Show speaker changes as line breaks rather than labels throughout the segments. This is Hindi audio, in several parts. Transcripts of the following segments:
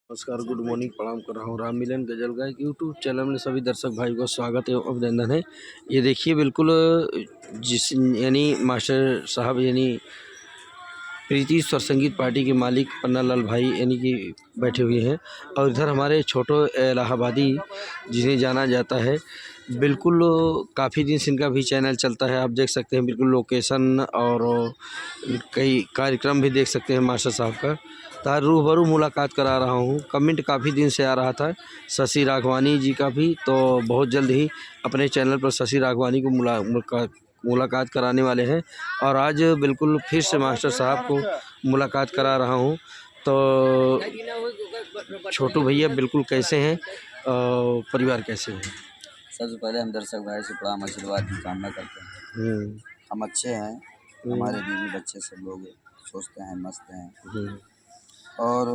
नमस्कार, गुड मॉर्निंग, प्रणाम कर रहा हूँ। राम मिलन गजल गायक यूट्यूब चैनल में सभी दर्शक भाई को स्वागत एवं अभिनंदन है। ये देखिए बिल्कुल जिस यानी मास्टर साहब यानी प्रीति स्वर संगीत पार्टी के मालिक पन्नालाल भाई यानी कि बैठे हुए हैं और इधर हमारे छोटो इलाहाबादी जिन्हें जाना जाता है बिल्कुल काफ़ी दिन से इनका भी चैनल चलता है। आप देख सकते हैं बिल्कुल लोकेशन और कई कार्यक्रम भी देख सकते हैं मास्टर साहब का। तो रूबरू मुलाकात करा रहा हूँ। कमेंट काफ़ी दिन से आ रहा था शशि राघवानी जी का भी, तो बहुत जल्द ही अपने चैनल पर शशि राघवानी को मुलाकात कराने वाले हैं और आज बिल्कुल फिर से मास्टर साहब को मुलाकात करा रहा हूँ। तो छोटू भैया बिल्कुल कैसे हैं, परिवार कैसे हैं?
सबसे पहले हम दर्शक भाई से प्रणाम आशीर्वाद की कामना करते हैं। हम अच्छे हैं, हमारे बीवी बच्चे सब लोग सोचते हैं मस्त हैं और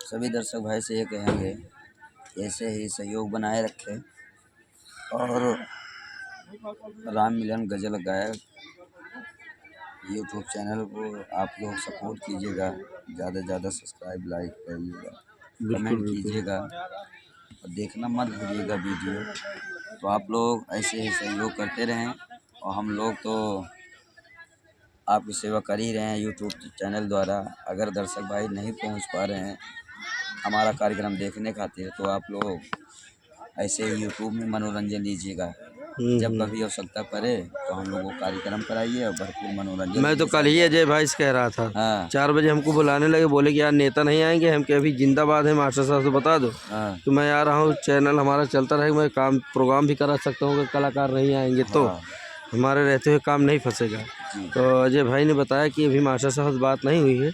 सभी दर्शक भाई से ये कहेंगे ऐसे ही सहयोग बनाए रखें और राम मिलन गजल गायक यूट्यूब चैनल को आप लोग सपोर्ट कीजिएगा, ज़्यादा से ज़्यादा सब्सक्राइब लाइक करिएगा, कमेंट कीजिएगा और देखना मत भूलिएगा वीडियो। तो आप लोग ऐसे ही सहयोग करते रहें और हम लोग तो आपकी सेवा कर ही रहे हैं यूट्यूब चैनल द्वारा। अगर दर्शक भाई नहीं पहुंच पा रहे हैं हमारा कार्यक्रम देखने खातिर तो आप लोग ऐसे ही यूट्यूब में मनोरंजन लीजिएगा। जब कभी आवश्यकता पड़े तो हम लोगों को कार्यक्रम कराइए और भरपूर मनोरंजन।
मैं तो कल ही अजय भाई से कह रहा था,
हाँ
4 बजे हमको बुलाने लगे, बोले कि यार नेता नहीं आएंगे, हम क्या अभी जिंदाबाद है मास्टर साहब से बता दो।
हाँ
तो मैं आ रहा हूँ, चैनल हमारा चलता रहेगा, मैं काम प्रोग्राम भी करा सकता हूँ। अगर कलाकार नहीं आएंगे तो
हाँ
हमारे रहते हुए काम नहीं फंसेगा।
जी।
तो अजय भाई ने बताया कि अभी मास्टर साहब से बात नहीं हुई है,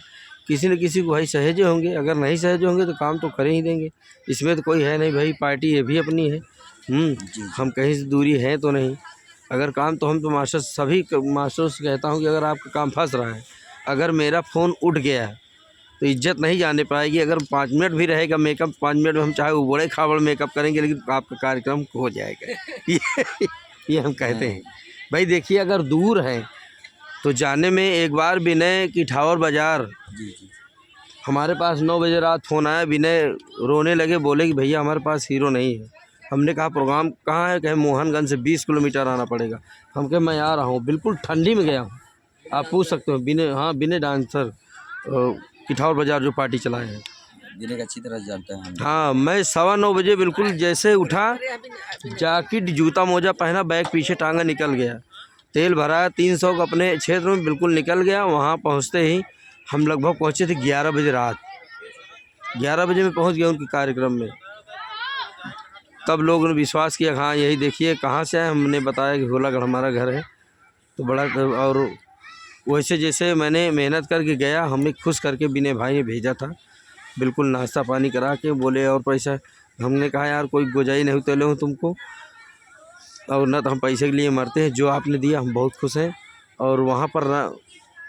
किसी न किसी को भाई सहेजे होंगे, अगर नहीं सहेजे होंगे तो काम तो कर ही देंगे। इसमें तो कोई है नहीं भाई, पार्टी ये भी अपनी है। हम कहीं से दूरी है तो नहीं। अगर काम तो हम तो मास्टर सभी मास्टरों से कहता हूँ कि अगर आपका काम फंस रहा है, अगर मेरा फ़ोन उठ गया है तो इज्जत नहीं जाने पाएगी। अगर 5 मिनट भी रहेगा मेकअप, 5 मिनट में हम चाहे उबड़े खाबड़ मेकअप करेंगे लेकिन आपका कार्यक्रम हो जाएगा। ये हम कहते हैं भाई। देखिए अगर दूर है तो जाने में एक बार विनय की ठावर बाज़ार हमारे पास 9 बजे रात फ़ोन आया, विनय रोने लगे, बोले कि भैया हमारे पास हीरो नहीं है। हमने कहा प्रोग्राम कहाँ है? कहे मोहनगंज से 20 किलोमीटर आना पड़ेगा। हम कहे मैं आ रहा हूँ, बिल्कुल ठंडी में गया हूँ। आप पूछ सकते हो विनय, हाँ विनय डांसर किठावर बाज़ार जो पार्टी चलाए हैं,
विनय को अच्छी तरह जानते हैं हम।
हाँ मैं 9:15 बजे बिल्कुल जैसे उठा, जैकेट जूता मोजा पहना, बैग पीछे टांगा, निकल गया। तेल भरा 300 का अपने क्षेत्र में, बिल्कुल निकल गया। वहाँ पहुँचते ही हम लगभग पहुँचे थे 11 बजे रात। 11 बजे में पहुँच गया उनके कार्यक्रम में। तब लोगों ने विश्वास किया, हाँ यही देखिए कहाँ से आए। हमने बताया कि होलागढ़ हमारा घर है। तो बड़ा, और वैसे जैसे मैंने मेहनत करके गया, हमें खुश करके विनय भाई ने भेजा था, बिल्कुल नाश्ता पानी करा के। बोले और पैसा, हमने कहा यार कोई गुजाई नहीं तो ले हूँ तुमको, और न तो हम पैसे के लिए मरते हैं। जो आपने दिया हम बहुत खुश हैं। और वहाँ पर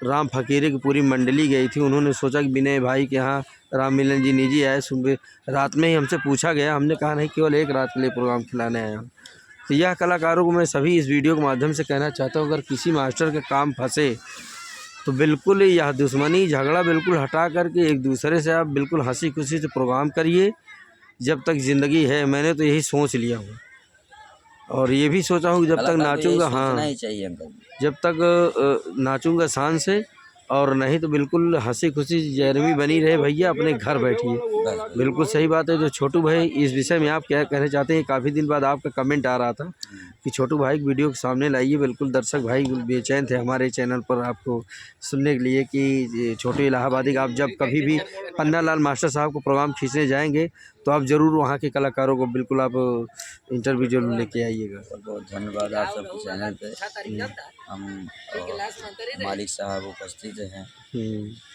राम फकीरे की पूरी मंडली गई थी। उन्होंने सोचा कि विनय भाई के यहाँ राम मिलन जी निजी आए, सुबह रात में ही हमसे पूछा गया। हमने कहा नहीं, केवल एक रात के लिए प्रोग्राम खिलाने आया हूँ। तो यह कलाकारों को मैं सभी इस वीडियो के माध्यम से कहना चाहता हूँ, अगर किसी मास्टर का काम फंसे तो बिल्कुल यह दुश्मनी झगड़ा बिल्कुल हटा करके एक दूसरे से आप बिल्कुल हंसी खुशी से प्रोग्राम करिए जब तक ज़िंदगी है। मैंने तो यही सोच लिया हूँ और ये भी सोचा हूँ कि जब तक नाचूंगा, हाँ जब तक नाचूंगा शान से, और नहीं तो बिल्कुल हंसी खुशी जैरमी बनी रहे भैया, अपने घर बैठिए। बिल्कुल सही बात है। जो छोटू भाई इस विषय में आप क्या कहना चाहते हैं? काफ़ी दिन बाद आपका कमेंट आ रहा था कि छोटू भाई की वीडियो के सामने लाइए। बिल्कुल दर्शक भाई बेचैन थे हमारे चैनल पर आपको सुनने के लिए कि छोटू इलाहाबादी का आप जब कभी भी पन्नालाल मास्टर साहब को प्रोग्राम खींचने जाएंगे तो आप ज़रूर वहाँ के कलाकारों को बिल्कुल आप इंटरव्यू जरूर लेके आइएगा।
बहुत बहुत धन्यवाद आप सबके चैनल पे। हम मालिक साहब उपस्थित हैं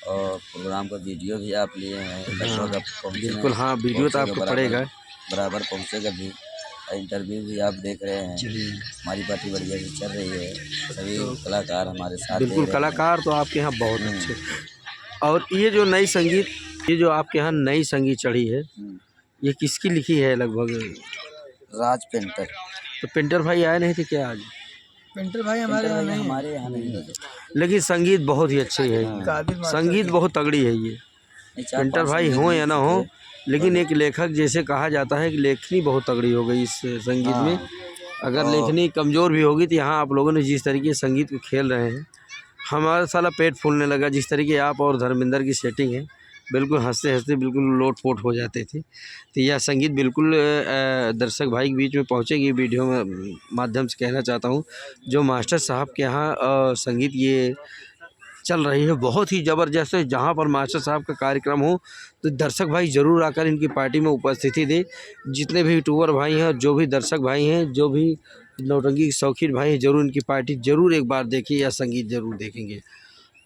और प्रोग्राम का वीडियो भी आप लिए हैं।
बिल्कुल हाँ, वीडियो तो आपको पड़ेगा,
बराबर पहुँचेगा भी। इंटरव्यू भी आप देख रहे हैं। हमारी पार्टी बढ़िया से चल रही है, सभी कलाकार हमारे साथ।
बिल्कुल कलाकार तो आपके यहाँ बहुत अच्छे। और ये जो नई संगीत, ये जो आपके यहाँ नई संगीत चढ़ी है, ये किसकी लिखी है लगभग?
राज पेंटर।
तो पेंटर भाई आए नहीं थे क्या आज?
पेंटर भाई हमारे यहाँ नहीं है।
लेकिन संगीत बहुत ही अच्छी है, संगीत बहुत तगड़ी है ये। पेंटर भाई हो या ना हो, लेकिन एक लेखक जैसे कहा जाता है कि लेखनी बहुत तगड़ी हो गई इस संगीत में। अगर लेखनी कमज़ोर भी होगी तो यहाँ आप लोगों ने जिस तरीके से संगीत को खेल रहे हैं, हमारा साला पेट फूलने लगा। जिस तरीके आप और धर्मेंद्र की सेटिंग है, बिल्कुल हंसते हंसते बिल्कुल लोट-पोट हो जाते थे। तो यह संगीत बिल्कुल दर्शक भाई के बीच में पहुँचेगी। वीडियो में माध्यम से कहना चाहता हूँ, जो मास्टर साहब के यहाँ संगीत ये चल रही है बहुत ही ज़बरदस्त है। जहाँ पर मास्टर साहब का कार्यक्रम हो तो दर्शक भाई ज़रूर आकर इनकी पार्टी में उपस्थिति दें। जितने भी यूट्यूबर भाई हैं और जो भी दर्शक भाई हैं, जो भी नौटंकी के शौकीन भाई हैं, ज़रूर इनकी पार्टी ज़रूर एक बार देखिए या संगीत ज़रूर देखेंगे।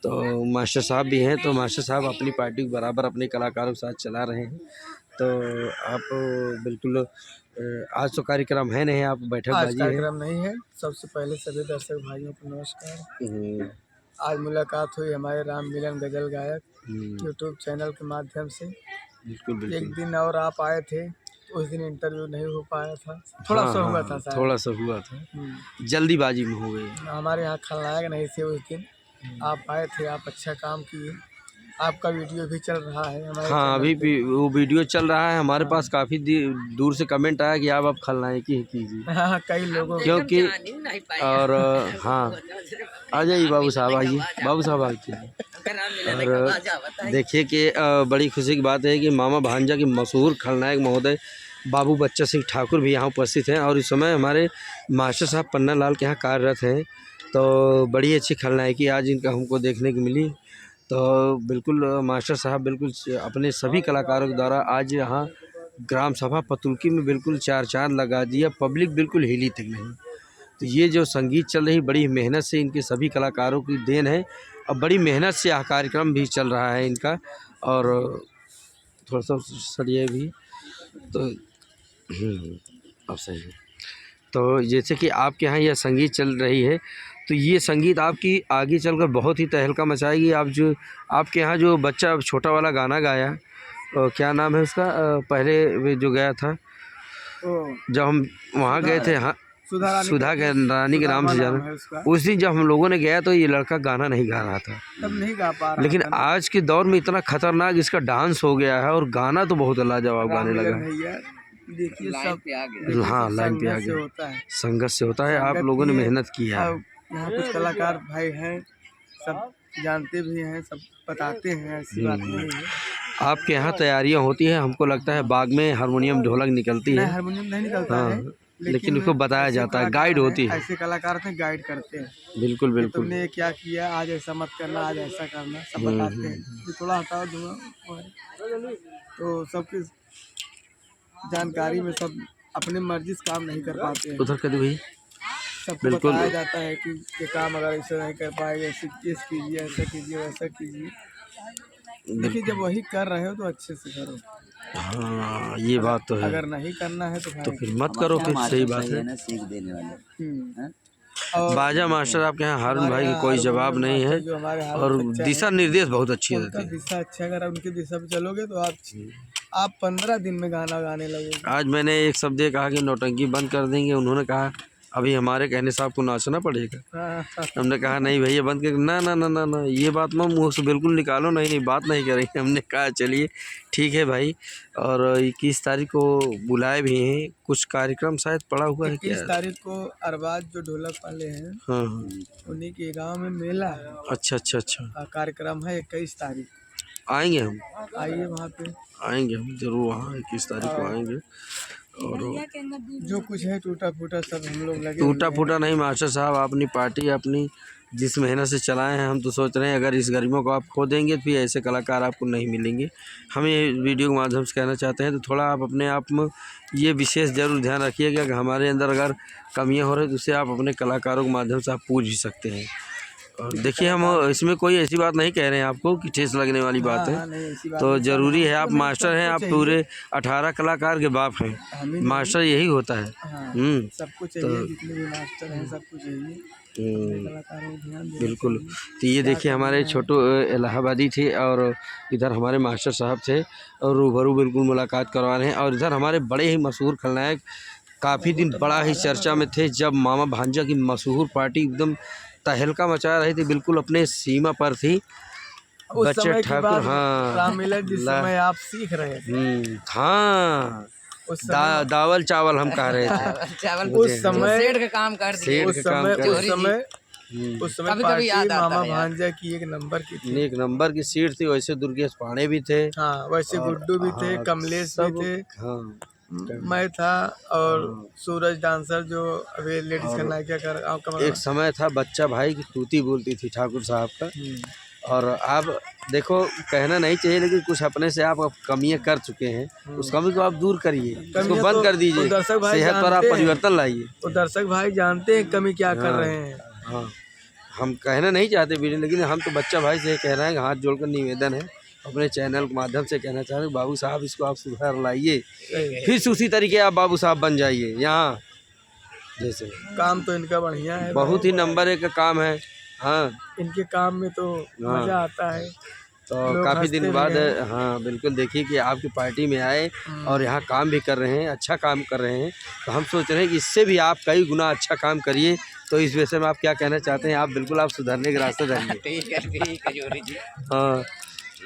तो मास्टर साहब भी हैं, तो मास्टर साहब अपनी पार्टी को बराबर अपने कलाकारों के साथ चला रहे हैं। तो आप बिल्कुल आज तो कार्यक्रम है नहीं, आप बैठकबाजी है।
कार्यक्रम नहीं है। सबसे पहले सभी दर्शक भाइयों को नमस्कार। आज मुलाकात हुई हमारे राम मिलन गजल गायक यूट्यूब चैनल के माध्यम से।
बिल्कुल
एक दिन और आप आए थे, उस दिन इंटरव्यू नहीं हो पाया था, थोड़ा सा हुआ था शायद।
थोड़ा सा हुआ था, जल्दीबाजी में हो गई।
हमारे यहाँ खलनायक नहीं थे उस दिन, आप आए थे, आप अच्छा काम किए। आपका वीडियो भी चल रहा है हमारे
हाँ, अभी भी वो वीडियो चल रहा है। हमारे पास काफ़ी दूर से कमेंट आया कि आप अब खलनायकी ही कीजिए।
हाँ, कई लोगों
क्योंकि और हाँ, आ जाइए बाबू साहब, आइए बाबू साहब आइए। और देखिए कि बड़ी खुशी की बात है कि मामा भांजा के मशहूर खलनायक महोदय बाबू बच्चा सिंह ठाकुर भी यहाँ उपस्थित हैं और इस समय हमारे मास्टर साहब पन्ना लाल के यहाँ कार्यरत हैं। तो बड़ी अच्छी खलनायकी आज इनका हमको देखने को मिली। तो बिल्कुल मास्टर साहब बिल्कुल अपने सभी कलाकारों के द्वारा आज यहाँ ग्राम सभा पतुल्की में बिल्कुल चार चांद लगा दिया। पब्लिक बिल्कुल हिली तक नहीं। तो ये जो संगीत चल रही, बड़ी मेहनत से इनके सभी कलाकारों की देन है और बड़ी मेहनत से यह कार्यक्रम भी चल रहा है इनका। और थोड़ा सा सरिये भी तो अब सही है। तो जैसे कि आपके यहाँ यह संगीत चल रही है, तो ये संगीत आपकी आगे चलकर बहुत ही तहलका मचाएगी। आप जो आपके यहाँ जो बच्चा छोटा वाला गाना गाया, क्या नाम है उसका, पहले जो गया था जब हम वहाँ गए थे, हाँ सुधा के रानी के नाम से जाना, उस दिन जब हम लोगों ने गया तो ये लड़का गाना नहीं गा रहा था,
तब नहीं गा पा रहा।
लेकिन आज के दौर में इतना खतरनाक इसका डांस हो गया है और गाना तो बहुत लाजवाब गाने लगा है।
देखिए सब,
हाँ लाइन पे आ गया, संघर्ष से होता है। आप लोगों ने मेहनत की है।
यहाँ कुछ कलाकार भाई हैं, सब जानते भी हैं, सब बताते हैं, ऐसी बात नहीं है।
आपके यहाँ तैयारियाँ होती हैं, हमको लगता है बाग में हारमोनियम ढोलक निकलती है।
हारमोनियम नहीं निकलता है,
लेकिन उसको बताया जाता है, गाइड होती है।
ऐसे कलाकार थे, गाइड करते हैं।
बिल्कुल बिल्कुल।
तुमने क्या किया, आज ऐसा मत करना, आज ऐसा करना, सब बताते हैं। थोड़ा हटाओ धुआं, तो सबकी जानकारी में सब अपने मर्जी से काम नहीं कर पाते हैं।
उधर कर दो भाई।
सबको बताया जाता है कि ये काम अगर ऐसे नहीं कर पाएंगे, ऐसे कीजिए, ऐसा कीजिए, वैसा कीजिए। देखिए जब वही कर रहे हो तो अच्छे से करो।
हाँ ये बात तो है।
अगर नहीं करना है तो
फिर मत करो, फिर सही बात है
ना, सीख देने वाले।
बाजा मास्टर आपके यहाँ हारून भाई की कोई जवाब नहीं है और दिशा निर्देश बहुत अच्छी रहती है।
दिशा अच्छा, अगर उनकी दिशा पे चलोगे तो आप 15 दिन में गाना गाने लगोगे।
आज मैंने एक शब्द कहा कि नौटंकी बंद कर देंगे, उन्होंने कहा अभी हमारे कहने से आपको नाचना पड़ेगा। हमने कहा नहीं भैया बंद कर, ना ना ना ना ना ये बात मैं मुँह से बिल्कुल निकालो, नहीं नहीं बात नहीं करेंगे। हमने कहा चलिए ठीक है भाई। और 21 तारीख को बुलाए भी हैं, कुछ कार्यक्रम शायद पड़ा हुआ है।
21 तारीख को अरबाज जो ढोलक वाले हैं,
हाँ
उन्हीं के गांव में मेला है।
अच्छा अच्छा अच्छा,
कार्यक्रम है 21 तारीख।
आएंगे हम,
आइए वहाँ पे,
आएंगे हम जरूर वहाँ 21 तारीख को आएंगे। और
जो कुछ है टूटा फूटा सब हम लोग लगे।
टूटा फूटा नहीं मास्टर साहब, अपनी पार्टी अपनी जिस मेहनत से चलाए हैं, हम तो सोच रहे हैं अगर इस गर्मियों को आप खो देंगे तो फिर ऐसे कलाकार आपको नहीं मिलेंगे। हम ये वीडियो के माध्यम से कहना चाहते हैं, तो थोड़ा आप अपने आप में ये विशेष ज़रूर ध्यान रखिएगा कि हमारे अंदर अगर कमियां हो रही तो उसे आप अपने कलाकारों के माध्यम से आप पूछ भी सकते हैं। और देखिए हम इसमें कोई ऐसी बात नहीं कह रहे हैं आपको कि ठेस लगने वाली बात है। तो ज़रूरी है, आप मास्टर हैं, आप पूरे 18 कलाकार के बाप हैं, मास्टर यही होता है।
सबको चाहिए, जितने भी मास्टर हैं सबको चाहिए।
बिल्कुल। तो ये देखिए हमारे छोटू इलाहाबादी थे और इधर हमारे मास्टर साहब थे और रूबरू बिल्कुल मुलाकात करवा रहे हैं। और इधर हमारे बड़े ही मशहूर खलनायक काफ़ी दिन बड़ा ही चर्चा में थे, जब मामा भांजा की मशहूर पार्टी एकदम तहलका मचा रही थी, बिल्कुल अपने सीमा पर थी।
उस
बच्चे
समय की
ठाकुर,
बात
हाँ।
रामलीला जिस समय आप सीख रहे थे
हाँ,
उस समय
दावल चावल हम कह रहे थे।
चावल
उस समय
सेठ का काम कर दिए।
सेठ का काम कर,
उस समय
कभी-कभी
पार्टी
याद आता
मामा
है यार।
भांजा की एक नंबर की थी।
एक नंबर की सीट थी। वैसे दुर्गेश पांडे भी थे।
हाँ, वैसे गुड्डू भी थे,
हाँ,
कमलेश भी
सब,
थे,
हाँ,
मैं था और सूरज डांसर जो अभी लेडीज का नायिका कर
एक समय था बच्चा भाई की तूती बोलती थी ठाकुर साहब का। और आप देखो, कहना नहीं चाहिए, लेकिन कुछ अपने से आप कमियां कर चुके हैं, उस कमी को आप दूर करिए, उसको बंद कर दीजिए, सेहत पर आप परिवर्तन लाइए।
वो दर्शक भाई जानते हैं कमी क्या कर रहे हैं।
हाँ, हम कहना नहीं चाहते वीडियो, लेकिन हम तो बच्चा भाई से कह रहे हैं, हाथ जोड़कर निवेदन है, अपने चैनल के माध्यम से कहना चाह रहे हैं, बाबू साहब इसको आप सुधार लाइए, फिर उसी तरीके आप बाबू साहब बन जाइए। यहाँ जैसे
काम तो इनका बढ़िया है,
बहुत ही नंबर 1 का काम है। हाँ,
इनके काम में तो मजा आता है।
तो काफ़ी दिन बाद, हाँ बिल्कुल, देखिए कि आपकी पार्टी में आए और यहाँ काम भी कर रहे हैं, अच्छा काम कर रहे हैं, तो हम सोच रहे हैं कि इससे भी आप कई गुना अच्छा काम करिए। तो इस विषय में आप क्या कहना चाहते हैं? आप बिल्कुल आप सुधरने के रास्ते धरिए।
ठीक है जोरी जी।
हाँ,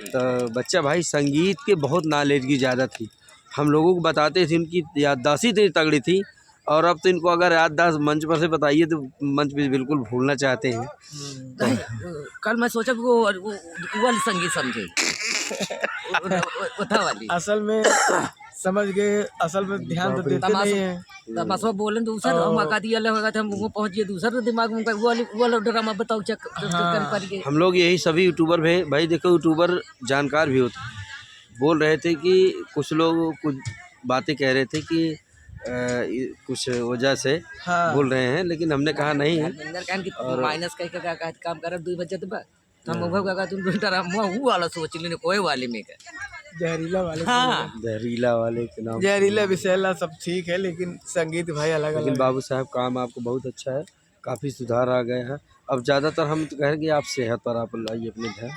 तो बच्चा भाई संगीत के बहुत नॉलेज की ज़्यादा थी, हम लोगों को बताते थे, उनकी याददाश्त इतनी तगड़ी थी। और अब तो इनको अगर याददाश्त मंच पर से बताइए तो मंच पे बिल्कुल भूलना चाहते हैं।
कल मैं सोचा वो वाली संगीत समझे उठा वाली।
असल में समझ गए, असल में ध्यान तो देते नहीं है।
तमाशा बोले दूसरा हम आका दिया होगा तो हम वो पहुंच गए दूसरा दिमाग में वो वाला ड्रामा बताओ चेक कर पाइए।
हम लोग यही सभी यूट्यूबर भाई देखो, यूट्यूबर जानकार भी होते हैं। बोल रहे थे कि कुछ लोग कुछ बातें कह रहे थे कि कुछ वजह से बोल रहे हैं, लेकिन हमने कहा नहीं।
और माइनस कह के काम कर 2 बजे तक हम वो का तुम ड्रामा वो वाला सोच लेने कोई वाले में का
जहरीला वाले।
हाँ,
जहरीला वाले के नाम,
जहरीला विषैला सब ठीक है, लेकिन संगीत भाई अलग
लेकिन
अलग।
बाबू साहब काम आपको बहुत अच्छा है, काफ़ी सुधार आ गया है। अब ज़्यादातर हम तो कह रहे हैं कि आप सेहत पर आप लाइए अपने ध्यान,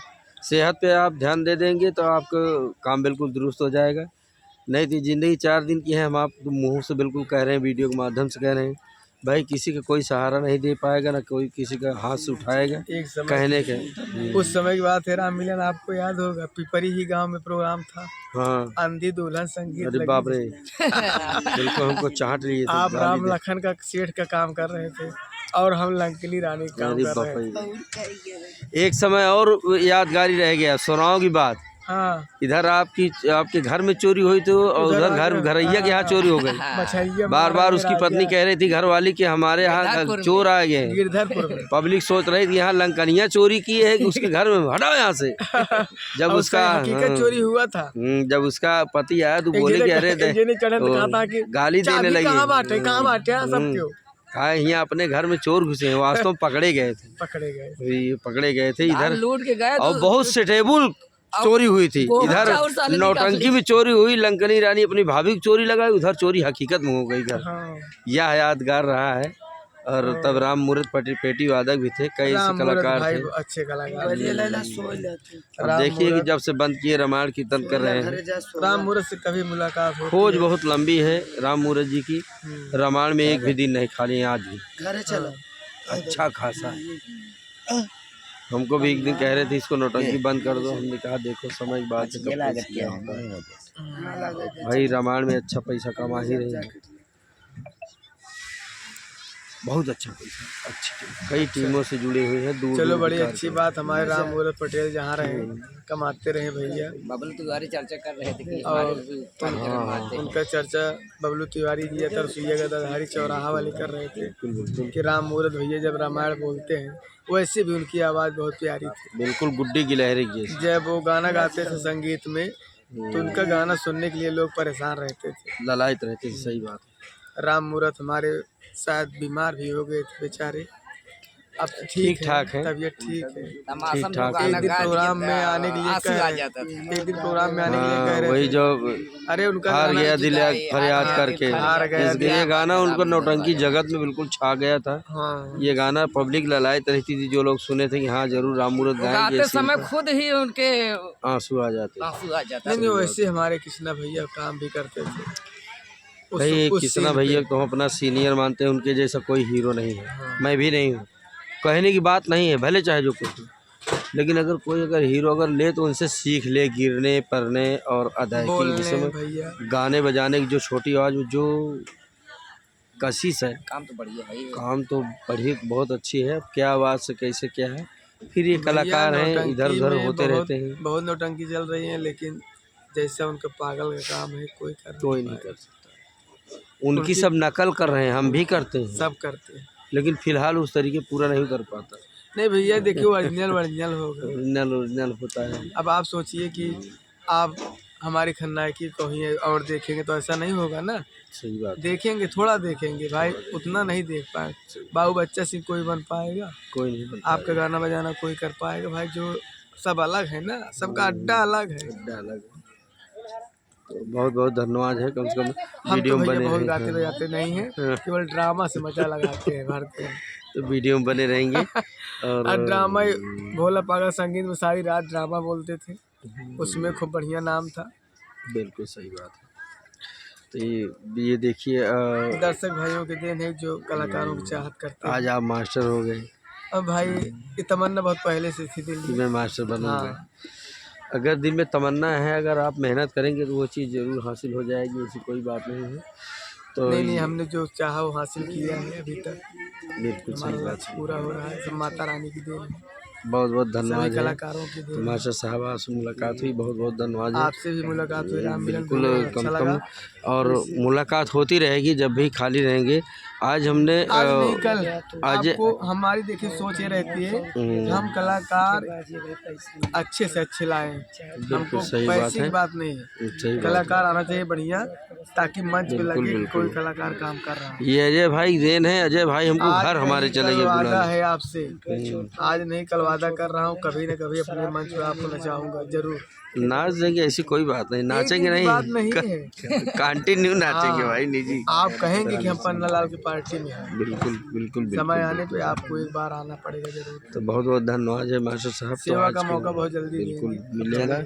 सेहत पे आप ध्यान दे देंगे तो आपका काम बिल्कुल दुरुस्त हो जाएगा। नहीं तो ज़िंदगी 4 दिन की है, हम आप मुँह से बिल्कुल कह रहे हैं, वीडियो के माध्यम से कह रहे हैं भाई, किसी का कोई सहारा नहीं दे पाएगा, ना कोई किसी का हाथ से उठाएगा।
एक समय
कहने के
उस समय की बात है, रामलीला आपको याद होगा, पिपरी ही गांव में प्रोग्राम था।
हाँ,
आंधी दुल्हन संगीत
अरे बाप रे, बिल्कुल हमको चाट लिए थे।
आप राम लखन का सेठ का काम कर रहे थे और हम लंकली रानी का काम कर रहे थे।
एक समय और यादगारी रह गया, सोनाओं की बात।
हाँ,
इधर आपके घर में चोरी हुई तो, और उधर घरैया के यहाँ चोरी हो गई।
मछलिया
बार बार उसकी पत्नी कह रही थी घरवाली कि हमारे यहाँ चोर आ गए हैं।
गिरधरपुर में
पब्लिक सोच रही थी यहाँ लंकनिया चोरी की है कि उसके घर में, हटाओ यहाँ से। जब उसका
हकीकत चोरी हुआ था,
जब उसका पति आया तो बोले कि अरे गाली देने लगी,
कहाँ बांटे सब क्यों
कहा यहाँ अपने घर में चोर घुसे हैं। वास्तव में पकड़े गए थे, पकड़े गए थे इधर
लूट के गए
और बहुत सेटेबल चोरी हुई थी। इधर नौटंकी में चोरी हुई, लंकनी रानी अपनी भाभी की चोरी लगाई, उधर चोरी हकीकत में हो गई घर। यह यादगार रहा है। और तब राम मूर्त पेटी वादक भी थे, कई ऐसे कलाकार थे,
अच्छे कलाकार।
अब देखिए कि जब से बंद किए रामायण कीर्तन कर रहे हैं।
राम मूर्त से कभी मुलाकात हो,
खोज बहुत लंबी है राम मूर्त जी की, रामायण में एक भी दिन नहीं खाली आज भी, अच्छा खासा। हमको भी एक दिन कह रहे थे इसको नौटंकी बंद कर दो, हमने कहा देखो समय की बात है, भाई रामायण में अच्छा पैसा कमा ही रहे हैं, बहुत अच्छा पैसा, अच्छी कई टीमों से जुड़े हुए हैं।
चलो बड़ी अच्छी बात, हमारे राम मूर्त पटेल जहाँ रहे कमाते रहे भैया।
बबलू तिवारी चर्चा कर रहे थे कि
और उनका चर्चा बबलू तिवारी जी तरसुइया गदाधारी चौराहा वाले कर रहे थे कि राम मूर्त भैया जब रामायण बोलते हैं वैसे भी उनकी आवाज़ बहुत प्यारी थी,
बिल्कुल गुड्डी गिलहरी की।
जब वो गाना गाते थे संगीत में तो उनका गाना सुनने के लिए लोग परेशान रहते थे,
ललायत रहते थे। सही बात है।
राम मूर्त हमारे शायद बीमार भी हो गए थे बेचारे, अब ठीक ठाक है, तबीयत ठीक है,
ठीक ठाक।
एक दिन प्रोग्राम में आने के लिए कह रहे थे, एक दिन प्रोग्राम में आने के लिए कह रहे थे,
वही जो
अरे उनका
हार गया दिल फरियाद करके, ये गाना उनको नौटंकी जगत में बिल्कुल छा गया था। ये गाना पब्लिक ललायत रहती थी, जो लोग सुने थे कि हाँ जरूर राम मूर्त गाएंगे,
समय खुद ही उनके
आंसू आ जाते।
नहीं वैसे हमारे कृष्णा भैया काम भी करते थे
भाई। कृष्णा भैया तो हम अपना सीनियर मानते हैं, उनके जैसा कोई हीरो नहीं है, मैं भी नहीं हूँ, कहने की बात नहीं है, भले चाहे जो कुछ। लेकिन अगर कोई अगर हीरो अगर ले तो उनसे सीख ले गिरने पड़ने और अदायकी के
बोलने
विषय में,
भैया
गाने बजाने की जो छोटी आवाज़ में जो कशिश है,
काम तो बढ़िया है ये।
काम तो बढ़ी बहुत अच्छी है। अब क्या आवाज़ से कैसे क्या है, फिर ये कलाकार हैं
नौटंकी
इधर उधर
में
होते रहते हैं,
बहुत नौटंकी चल रही है, लेकिन जैसा उनका पागल का काम है कोई कर
कोई नहीं कर सकता। उनकी सब नकल कर रहे हैं, हम भी करते हैं,
सब करते हैं।
लेकिन फिलहाल उस तरीके पूरा नहीं कर पाता।
नहीं भैया देखिए ओरिजिनल ओरिजिनल होगा।
ओरिजिनल ओरिजिनल होता है।
अब आप सोचिए कि आप हमारी खन्नायकी को ही और देखेंगे तो ऐसा नहीं होगा ना।
सही बात,
देखेंगे थोड़ा देखेंगे भाई, उतना नहीं देख पाए। बाबू बच्चा सिंह कोई बन पाएगा,
कोई नहीं बनता।
आपका गाना बजाना कोई कर पाएगा भाई। जो सब अलग है ना, सबका अड्डा अलग है।
अलग है। तो बहुत बहुत धन्यवाद है, कम से कम
हम तो
वीडियो में
भैया
बने
बहुत
रहेंगे।
गाते बजाते नहीं हैं, केवल ड्रामा से मजा लगाते हैं, भरते हैं।
तो वीडियो में बने रहेंगे
और ड्रामा भोला पागल संगीत में सारी रात ड्रामा बोलते थे, उसमें खूब बढ़िया नाम था।
बिल्कुल सही बात है। तो ये देखिए
दर्शक भाइयों के देन है जो कलाकारों की चाहत करते हैं।
आज आप मास्टर हो गए।
अब भाई ये तमन्ना बहुत पहले से थी दिल
कि
में।
मैं मास्टर बनूंगा।
हाँ।
अगर दिल में तमन्ना है, अगर आप मेहनत करेंगे तो वो चीज़ ज़रूर हासिल हो जाएगी, ऐसी कोई बात नहीं है। तो
नहीं हमने जो चाहा वो हासिल किया है अभी तक।
बिल्कुल सही
हमारा
बात
लक्ष्य
है।
पूरा हो रहा है, सब माता रानी की देन है,
बहुत बहुत
सभी
धन्यवाद है।
कलाकारों की
तो
देन है।
मास्टर साहब आपसे मुलाकात हुई, बहुत बहुत धन्यवाद है।
आपसे भी मुलाकात हुई, राम मिलन
बिल्कुल
हुआ,
कम
अच्छा
कम
लगा।
और मुलाकात होती रहेगी जब भी खाली रहेंगे। आज हमने
आज नहीं कल
आज
आपको हमारी देखिए सोच ये रहती है कि हम कलाकार अच्छे से अच्छे लाएं। हमको
सही बात
पैसे
है।
की बात नहीं है,
सही बात है।
कलाकार आना चाहिए बढ़िया, ताकि मंच पे लगे कि
बिल्कुल।
कोई कलाकार काम कर रहा है।
ये अजय भाई देन है। अजय भाई हमको
आज
घर हमारे
नहीं
चले
कल
गए
वादा
बुलाने।
है आपसे, आज नहीं कल वादा कर रहा हूँ, कभी न कभी अपने मंच पे आपको नचाऊंगा जरूर।
नाच देंगे, ऐसी कोई बात नहीं, नाचेंगे
एक
नहीं,
बात नहीं है,
कंटिन्यू नाचेंगे भाई निजी।
आप कहेंगे कि हम पन्ना लाल की पार्टी में हैं।
बिल्कुल बिल्कुल
समय
बिल्कुल।
आने पे आपको एक बार आना पड़ेगा जरूर।
तो बहुत बहुत धन्यवाद है मास्टर साहब। तो
सेवा
आज
का
के
मौका बहुत जल्दी
बिल्कुल
देंगे।
मिलेगा।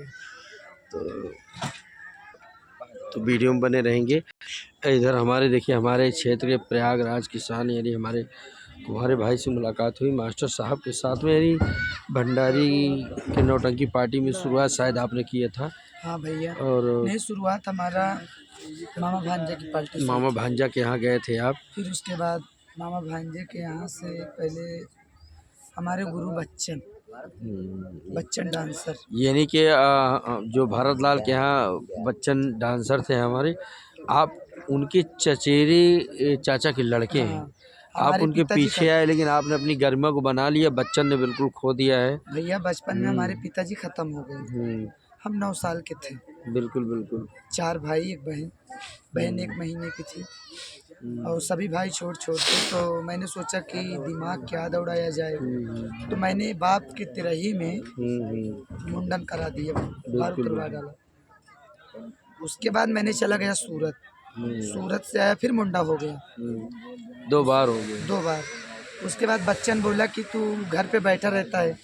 तो वीडियो में बने रहेंगे। इधर हमारे देखिए हमारे क्षेत्र के प्रयागराज किसान यानी हमारे कुम्हारे भाई से मुलाकात हुई मास्टर साहब के साथ में। यानी भंडारी के नौटंकी पार्टी में शुरुआत शायद आपने किया था।
हाँ भैया,
और
नहीं शुरुआत हमारा मामा भांजे की पार्टी से।
मामा भांजा के यहाँ गए थे आप।
फिर उसके बाद मामा भांजे के यहाँ से पहले हमारे गुरु बच्चन डांसर,
यानी कि जो भारत लाल के यहाँ बच्चन डांसर थे हमारे, आप उनके चचेरे चाचा के लड़के हैं। आप उनके पीछे आए, लेकिन आपने अपनी गरिमा को बना लिया, बच्चन ने बिल्कुल खो दिया है।
भैया बचपन में हमारे पिताजी खत्म हो गए, हम 9 साल के थे।
बिल्कुल बिल्कुल।
4 भाई एक बहन, बहन 1 महीने की थी और सभी भाई छोटे छोटे। तो मैंने सोचा कि दिमाग क्या दौड़ाया जाए, तो मैंने बाप के तिरही में मुंडन करा दिया, बाल करवा डाला। उसके बाद मैंने चला गया सूरत, सूरत से आया फिर मुंडा हो गया,
2 बार हो गए।
2 बार। उसके बाद बच्चन बोला कि तू घर पे बैठा रहता है,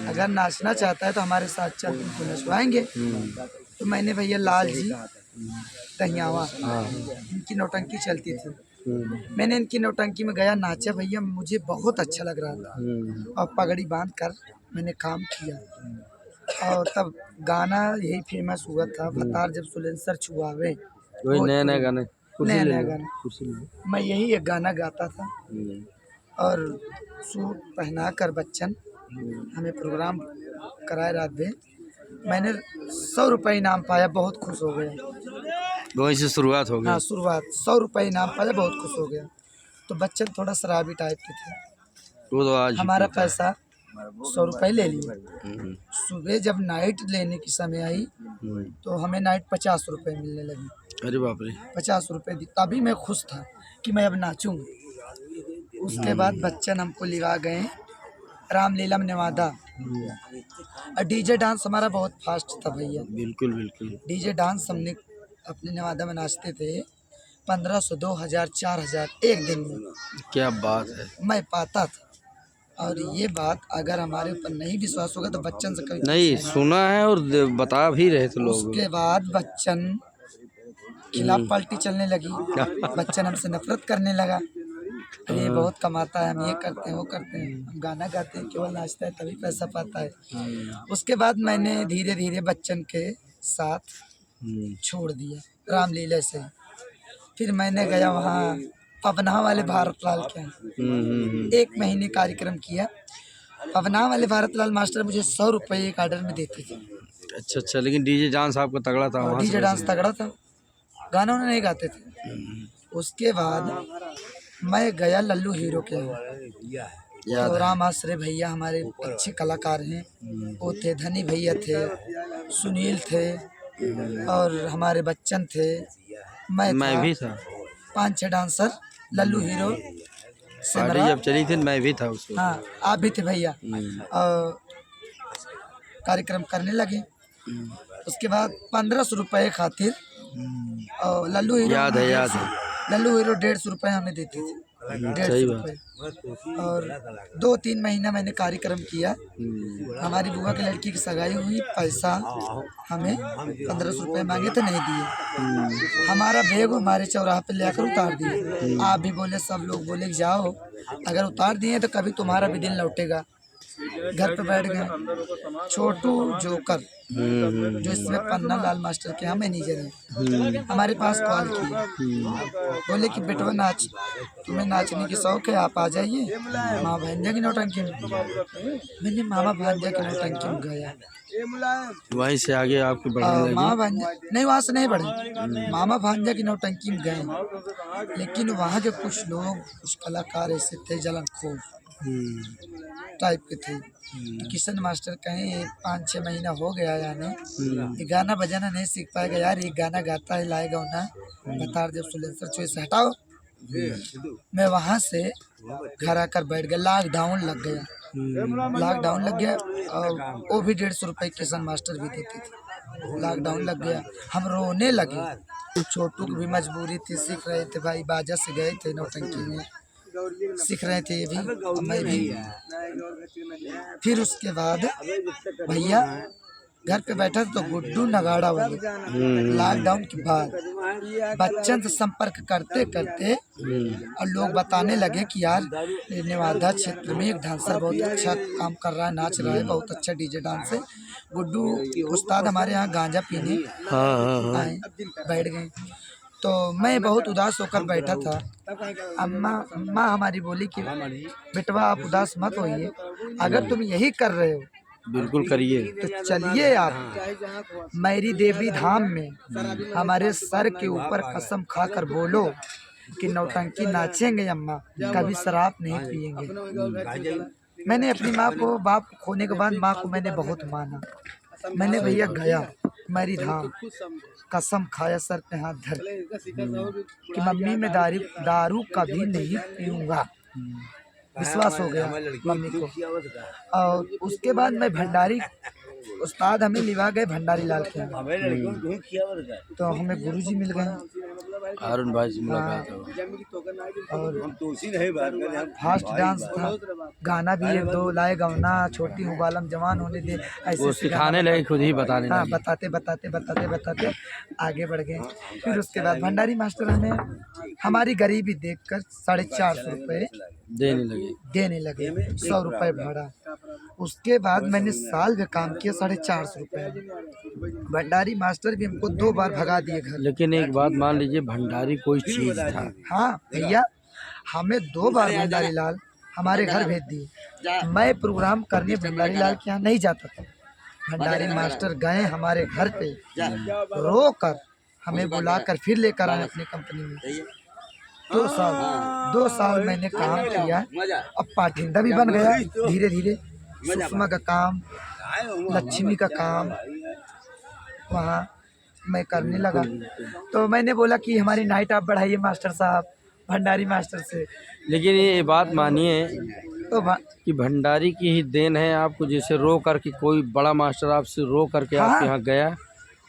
अगर नाचना चाहता है तो हमारे साथ चल, तुमको नचवाएंगे। तो मैंने भैया लाल जी दहियावा, इनकी नौटंकी चलती थी, मैंने इनकी नौटंकी में गया, नाचा भैया, मुझे बहुत अच्छा लग रहा था। और पगड़ी बांध कर मैंने काम किया और तब गाना यही फेमस हुआ था, भतार जब सुलेंसर छुआवे,
वही नया नया गाना,
नया गाना, मैं यही एक गाना गाता था। और सूट पहना कर बच्चन हमें प्रोग्राम कराए रात में, मैंने 100 रुपये इनाम पाया, बहुत खुश हो गया।
वहीं से शुरुआत हो गई।
हाँ शुरुआत, 100 रुपये इनाम पाया, बहुत खुश हो गया। तो बच्चन थोड़ा शराबी टाइप के थे,
वो तो आज
हमारा पैसा 100 रुपये ले लिए। सुबह जब नाइट लेने की समय आई तो हमें नाइट 50 रुपये मिलने लगी।
अरे बाप रे।
50 रुपये दी, तभी मैं खुश था कि मैं अब नाचूंगा। उसके बाद बच्चन हमको लिवा गए रामलीला में नेवादा, और डीजे डांस हमारा बहुत फास्ट था भैया।
बिल्कुल बिल्कुल।
डीजे डांस हमने अपने नेवादा में नाचते थे, 1500, 2000, 4000 एक दिन में,
क्या बात है।
मैं पाता था। और ये बात अगर हमारे ऊपर नहीं विश्वास होगा तो बच्चन से कभी
नहीं सुना है और बता भी रहे थे लोग।
उसके बाद बच्चन खिलाफ पलटी चलने लगी, बच्चन हमसे नफरत करने लगा। ये बहुत कमाता है, हम ये करते हैं वो करते हैं, हम गाना गाते हैं, केवल नाचता है तभी पैसा पाता है। उसके बाद मैंने धीरे धीरे बच्चन के साथ छोड़ दिया रामलीला से। फिर मैंने गया वहाँ पवना वाले भारत लाल के यहाँ 1 महीने कार्यक्रम किया। पवना वाले भारत लाल मास्टर मुझे 100 रुपये एक ऑर्डर में देते थे।
अच्छा अच्छा, लेकिन डीजे डांस आपका तगड़ा था वहाँ
डीजे
से?
डांस तगड़ा था, गाना उन्हें नहीं गाते थे। उसके बाद मैं गया लल्लू हीरो के यहाँ। तो राम आश्रय भैया हमारे अच्छे कलाकार हैं, वो थे, धनी भैया थे, सुनील थे और हमारे बच्चन थे, मैं
भी था।
5-6 डांसर लल्लू हीरो से
पार्टी जब चली थी मैं भी था उसको।
हाँ, आप भी थे भैया। और कार्यक्रम करने लगे। उसके बाद 1500 रुपये खातिर और लल्लू हीरो
याद है
लल्लू हीरो 150 रुपये हमें देते थे, 150 रुपये। और 2-3 महीना मैंने कार्यक्रम किया। हमारी बुआ की लड़की की सगाई हुई, पैसा हमें 1500 रुपये मांगे थे, नहीं दिए। हमारा बैग हमारे चौराहे पे लेकर उतार दिए। आप भी बोले, सब लोग बोले कि जाओ, अगर उतार दिए तो कभी तुम्हारा भी दिन लौटेगा। घर पे बैठ गए। छोटू जोकर जो इसमें पन्ना लाल मास्टर के यहाँ मैनेजर है, हमारे पास कॉल की, बोले कि बेटवा नाच, तुम्हें नाचने की शौक है, आप आ जाइए माँ भांजा की नौटंकी में। मैंने मामा भांजा की नौटंकी में गया।
वहीं से आगे आपकी बढ़ने लगी?
मामा भांजा नहीं, वहाँ से नहीं बढ़े, मामा भांजा की नौटंकी में गए। लेकिन वहाँ के कुछ लोग, कुछ कलाकार ऐसे थे जलनखोर टाइप के थे। तो किशन मास्टर कहें 5-6 महीना हो गया यानी ये गाना बजाना नहीं सीख पाएगा यार, ये गाना गाता है लाएगा ना, बता दे सुलेंसर चोई से हटाओ। मैं वहाँ से घर आकर बैठ गया। लॉकडाउन लग गया और वो भी 150 रुपये किशन मास्टर भी देते थे। लॉकडाउन लग गया, हम रोने लगे। छोटू की भी मजबूरी थी, सीख रहे थे भाई, बाजा से गए थे नौटंकी में, सीख रहे थे ये भी और मैं भी। फिर उसके बाद भैया घर पे बैठा तो गुड्डू नगाड़ा वाले लॉकडाउन के बाद बच्चन से संपर्क करते करते और लोग बताने लगे कि यार नेवादा क्षेत्र में एक डांसर बहुत अच्छा काम कर रहा है, नाच रहा है, बहुत अच्छा डीजे डांस है। गुड्डू उस्ताद हमारे यहाँ गांजा पीने आए, बैठ गए। तो मैं बहुत उदास होकर बैठा था। अम्मा हमारी बोली कि बेटवा आप उदास मत होइए, अगर तुम यही कर रहे हो
बिल्कुल करिए
तो चलिए आप मेरी देवी धाम में हमारे सर के ऊपर कसम खाकर बोलो कि नौटंकी नाचेंगे अम्मा, कभी शराब नहीं पिएंगे। मैंने अपनी माँ को, बाप को खोने के बाद माँ को मैंने बहुत माना। मैंने भैया गया मेरी धाम, कसम खाया सर पे हाथ धर कि मम्मी मैं दारू कभी नहीं पीऊंगा। विश्वास हो गया मम्मी को। और उसके बाद मैं भंडारी, उस्ताद हमें लिवा गए भंडारी लाल के यहाँ। तो हमें गुरुजी मिल गए,
अरुण भाई से मुलाकात हो।
और फास्ट डांस था, गाना भी 1-2 लाए, गवना छोटी हूँ बालम जवान होने दे,
वो
ऐसे
सिखाने लगे, खुद ही बताने
हाँ,
लगे।
बताते आगे बढ़ गए। फिर उसके बाद भंडारी मास्टर हमें हमारी गरीबी देखकर 450 रुपये देने लगे 100 रुपये भाड़ा। उसके बाद मैंने साल में काम किया 450 रुपये। भंडारी मास्टर भी हमको 2 बार भगा दिए घर।
लेकिन एक बात मान लीजिए, भंडारी कोई चीज था।
हाँ भैया, हमें 2 बार भंडारी लाल हमारे घर भेज दिए। मैं प्रोग्राम करने भंडारी लाल के यहाँ नहीं जाता था। भंडारी मास्टर गए हमारे घर पे, रो कर हमें बुलाकर फिर लेकर आए अपनी कंपनी में। 2 साल मैंने काम किया। अब पाठिंदा भी बन गया धीरे धीरे। सुषमा का काम, लक्ष्मी का काम वहाँ मैं करने लगा। तो मैंने बोला कि हमारी नाइट आप बढ़ाइए मास्टर साहब, भंडारी मास्टर से।
लेकिन ये बात मानिए
तो
कि भंडारी की ही देन है आपको, जैसे रो करके कोई बड़ा मास्टर आपसे रो करके आपके यहाँ गया,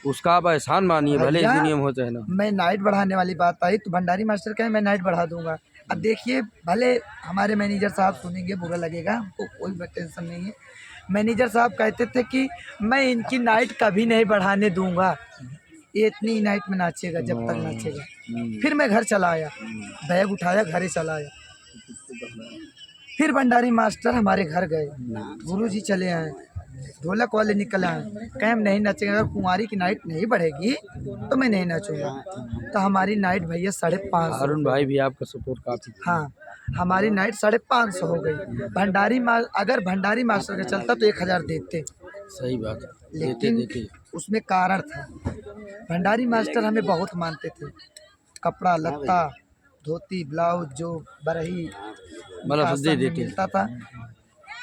उसका आप एहसान मानिए, भले इस दुनिया में होता है ना।
मैं नाइट बढ़ाने वाली बात आई तो भंडारी मास्टर कहे मैं नाइट बढ़ा दूंगा। अब देखिए, भले हमारे मैनेजर साहब सुनेंगे, बुरा लगेगा, हमको कोई टेंशन नहीं है। मैनेजर साहब कहते थे कि मैं इनकी नाइट कभी नहीं बढ़ाने दूंगा, ये इतनी ही नाइट में नाचेगा जब तक नाचेगा। फिर मैं घर चला आया, बैग उठाया, घर ही चला आया। फिर भंडारी मास्टर हमारे घर गए, गुरुजी चले आए, ढोलक वाले निकल आए, कहे हम नहीं नचेंगे, अगर कुंवारी की नाइट नहीं बढ़ेगी तो मैं नहीं नचूंगा। तो हमारी नाइट भैया 550
अरुण भाई भी आपका सपोर्ट काफी।
हाँ, हमारी नाइट 550 हो गई। अगर भंडारी मास्टर का चलता तो 1000 देते,
सही बात है,
लेकिन
देते
उसमें कारण था। भंडारी मास्टर हमें बहुत मानते थे, कपड़ा लत्ता धोती ब्लाउज जो बरही
मतलब
आसन
दे
में
देते
मिलता था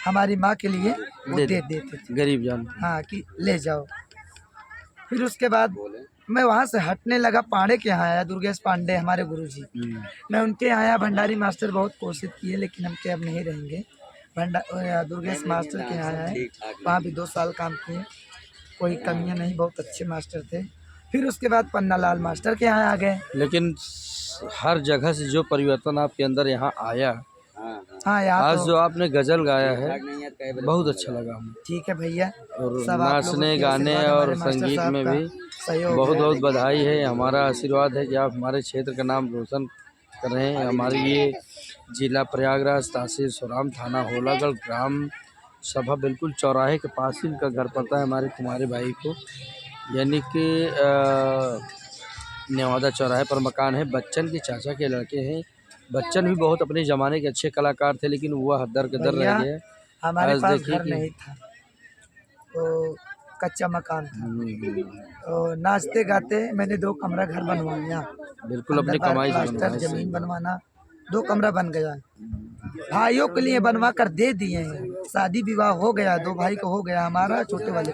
हमारी माँ के लिए वो दे देते थे।
गरीब जान।
हाँ कि ले जाओ। फिर उसके बाद मैं वहाँ से हटने लगा, पांडे के यहाँ आया, दुर्गेश पांडे हमारे गुरुजी। मैं उनके यहाँ आया, भंडारी मास्टर बहुत कोशिश किए लेकिन हम के अब नहीं रहेंगे। दुर्गेश मास्टर के यहाँ आए, वहाँ भी 2 साल काम किए, कोई कमियाँ नहीं, बहुत अच्छे मास्टर थे। फिर उसके बाद पन्ना लाल मास्टर के यहाँ आ गए।
लेकिन हर जगह से जो परिवर्तन आपके अंदर यहाँ आया,
हाँ यार,
आज
तो
जो आपने गजल गाया है बहुत अच्छा लगा हमें।
ठीक है भैया,
और
सब आप लोगों
नाचने
के
गाने
आशीर्वाद,
और
हमारे मास्टर
संगीत
साहब
में
का
भी
सहयोग
बहुत
है।
बहुत बधाई है। हमारा आशीर्वाद है कि आप हमारे क्षेत्र का नाम रोशन कर रहे हैं। हमारे ये जिला प्रयागराज, तहसील सोराम, थाना होलागढ़, ग्राम सभा बिल्कुल चौराहे के पास ही इनका घर पड़ता है हमारे कुमारी भाई को, यानी कि नेवादा चौराहे पर मकान है। बच्चन के चाचा के लड़के हैं। बच्चन भी बहुत अपने ज़माने के अच्छे कलाकार थे, लेकिन वह दर के दर रह
भैया,
गए।
हमारे
आज
पास
देखिए
घर
कि
नहीं था, तो कच्चा मकान था, तो नाचते गाते मैंने 2 कमरा घर बनवाया,
बिल्कुल अपनी
अंदर
कमाई से
प्लास्टर,
बनवाए।
जमीन बनवाना, 2 कमरा बन गया। भाइयों के लिए बनवा कर दे दिए हैं, शादी विवाह हो गया, 2 भाई को हो गया, हमारा छोटे वाले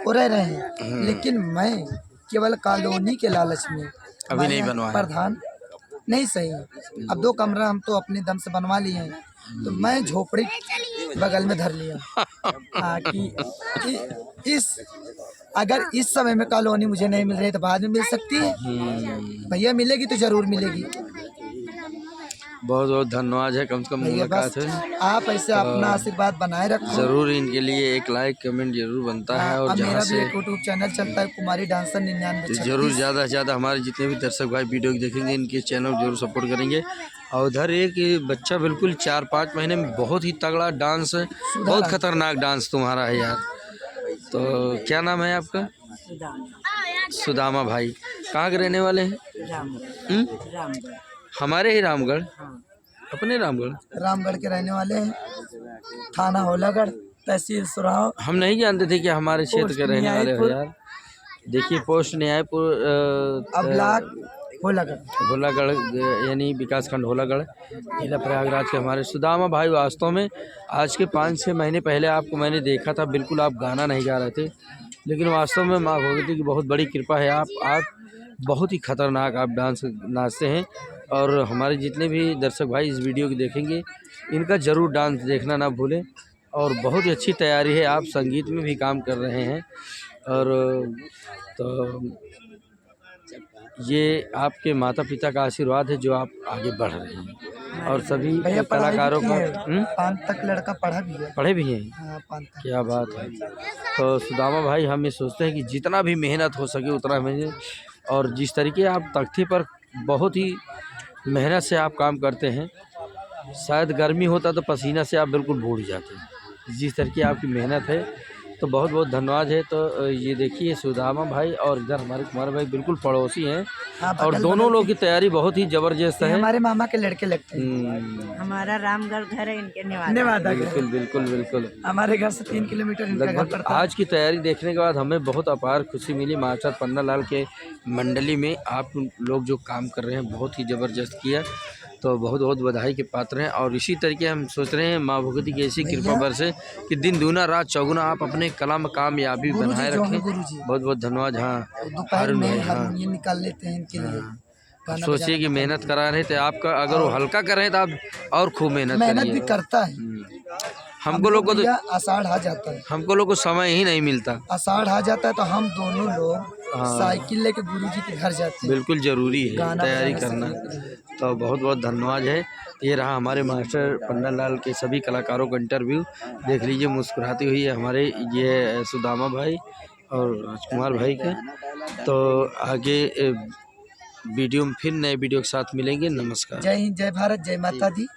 वो रह रहे हैं। लेकिन मैं केवल कॉलोनी के लालच में
अभी नहीं बनवाया।
प्रधान नहीं सही, अब 2 कमरा हम तो अपने दम से बनवा लिए हैं, तो मैं झोपड़ी बगल में धर लिया। हाँ कि अगर इस समय में कॉलोनी मुझे नहीं मिल रही तो बाद में मिल सकती है। भैया मिलेगी तो जरूर मिलेगी।
बहुत बहुत धन्यवाद है, कम से कम
भैया
मुलाकात
बस
है।
आप ऐसे अपना आशीर्वाद बनाए रखो।
ज़रूर इनके लिए एक लाइक कमेंट जरूर बनता है। और
अब
जहाँ
मेरा भी
से
एक यूट्यूब चैनल चलता है, कुमारी डांसर 9936।
जरूर ज़्यादा से ज़्यादा हमारे जितने भी दर्शक भाई वीडियो देखेंगे इनके चैनल जरूर सपोर्ट करेंगे। और उधर एक बच्चा बिल्कुल 4-5 महीने में बहुत ही तगड़ा डांस, बहुत खतरनाक डांस तुम्हारा है यार। तो क्या नाम है आपका? सुदामा भाई। कहाँ के रहने वाले हैं? हमारे ही रामगढ़, अपने
रामगढ़ के रहने वाले हैं, थाना होलागढ़, तहसील सुराव।
हम नहीं जानते थे कि हमारे क्षेत्र के रहने वाले हो यार। देखिए पोस्ट न्यायपुर
ब्लॉक
होलागढ़ यानी विकासखंड होलागढ़, जिला प्रयागराज के हमारे सुदामा भाई। वास्तव में आज के 5-6 महीने पहले आपको मैंने देखा था, बिल्कुल आप गाना नहीं गा रहे थे, लेकिन वास्तव में माँ भगवती की बहुत बड़ी कृपा है। आप बहुत ही खतरनाक आप डांस नाचते हैं। और हमारे जितने भी दर्शक भाई इस वीडियो को देखेंगे इनका ज़रूर डांस देखना ना भूलें। और बहुत ही अच्छी तैयारी है, आप संगीत में भी काम कर रहे हैं। और तो ये आपके माता पिता का आशीर्वाद है जो आप आगे बढ़ रहे हैं। और सभी कलाकारों का
5 तक लड़का
पढ़े भी हैं।
हाँ, 5 तक।
क्या बात है। तो सुदामा भाई हम ये सोचते हैं कि जितना भी मेहनत हो सके उतना मेहनत, और जिस तरीके आप तख्ते पर बहुत ही मेहनत से आप काम करते हैं, शायद गर्मी होता तो पसीना से आप बिल्कुल भूल जाते हैं। जिस तरीके आपकी मेहनत है, तो बहुत बहुत धन्यवाद है। तो ये देखिए सुदामा भाई और इधर हमारे कुमार भाई बिल्कुल पड़ोसी हैं।
हाँ,
और दोनों लोग की तैयारी बहुत ही ज़बरदस्त है।
हमारे मामा के लड़के लगते हैं।
हमारा रामगढ़ घर है, इनके
नेवादा
बिल्कुल
हमारे घर से 3 किलोमीटर इनका घर
लगभग।
पड़ता है।
आज की तैयारी देखने के बाद हमें बहुत अपार खुशी मिली। मास्टर पन्ना लाल के मंडली में आप लोग जो काम कर रहे हैं बहुत ही ज़बरदस्त किया, तो बहुत बहुत बधाई के पात्र हैं। और इसी तरीके हम सोच रहे हैं माँ भगवती की ऐसी कृपा बरसे कि दिन दूना रात चौगुना आप अपने कला में कामयाबी बनाए रखें। बहुत बहुत धन्यवाद। हाँ,
दोपहर में हारमोनियम निकाल लेते हैं इनके लिए।
अब सोचिए कि मेहनत करा रहे थे आपका, अगर वो हल्का कर रहे हैं तो आप और खूब मेहनत
भी करता है।
हमको लोग को तो
आषाढ़ आ जाता है,
हमको लोग को समय ही नहीं मिलता।
आषाढ़ आ जाता है तो हम दोनों लोग साइकिल लेके गुरुजी के घर जाते हैं।
बिल्कुल ज़रूरी है तैयारी करना। तो बहुत बहुत धन्यवाद है। ये रहा हमारे मास्टर पन्ना लाल के सभी कलाकारों का इंटरव्यू। देख लीजिए मुस्कुराती हुई है हमारे ये सुदामा भाई और राजकुमार भाई के। तो आगे वीडियो में फिर नए वीडियो के साथ मिलेंगे। नमस्कार।
जय हिंद, जय भारत, जय माता दी।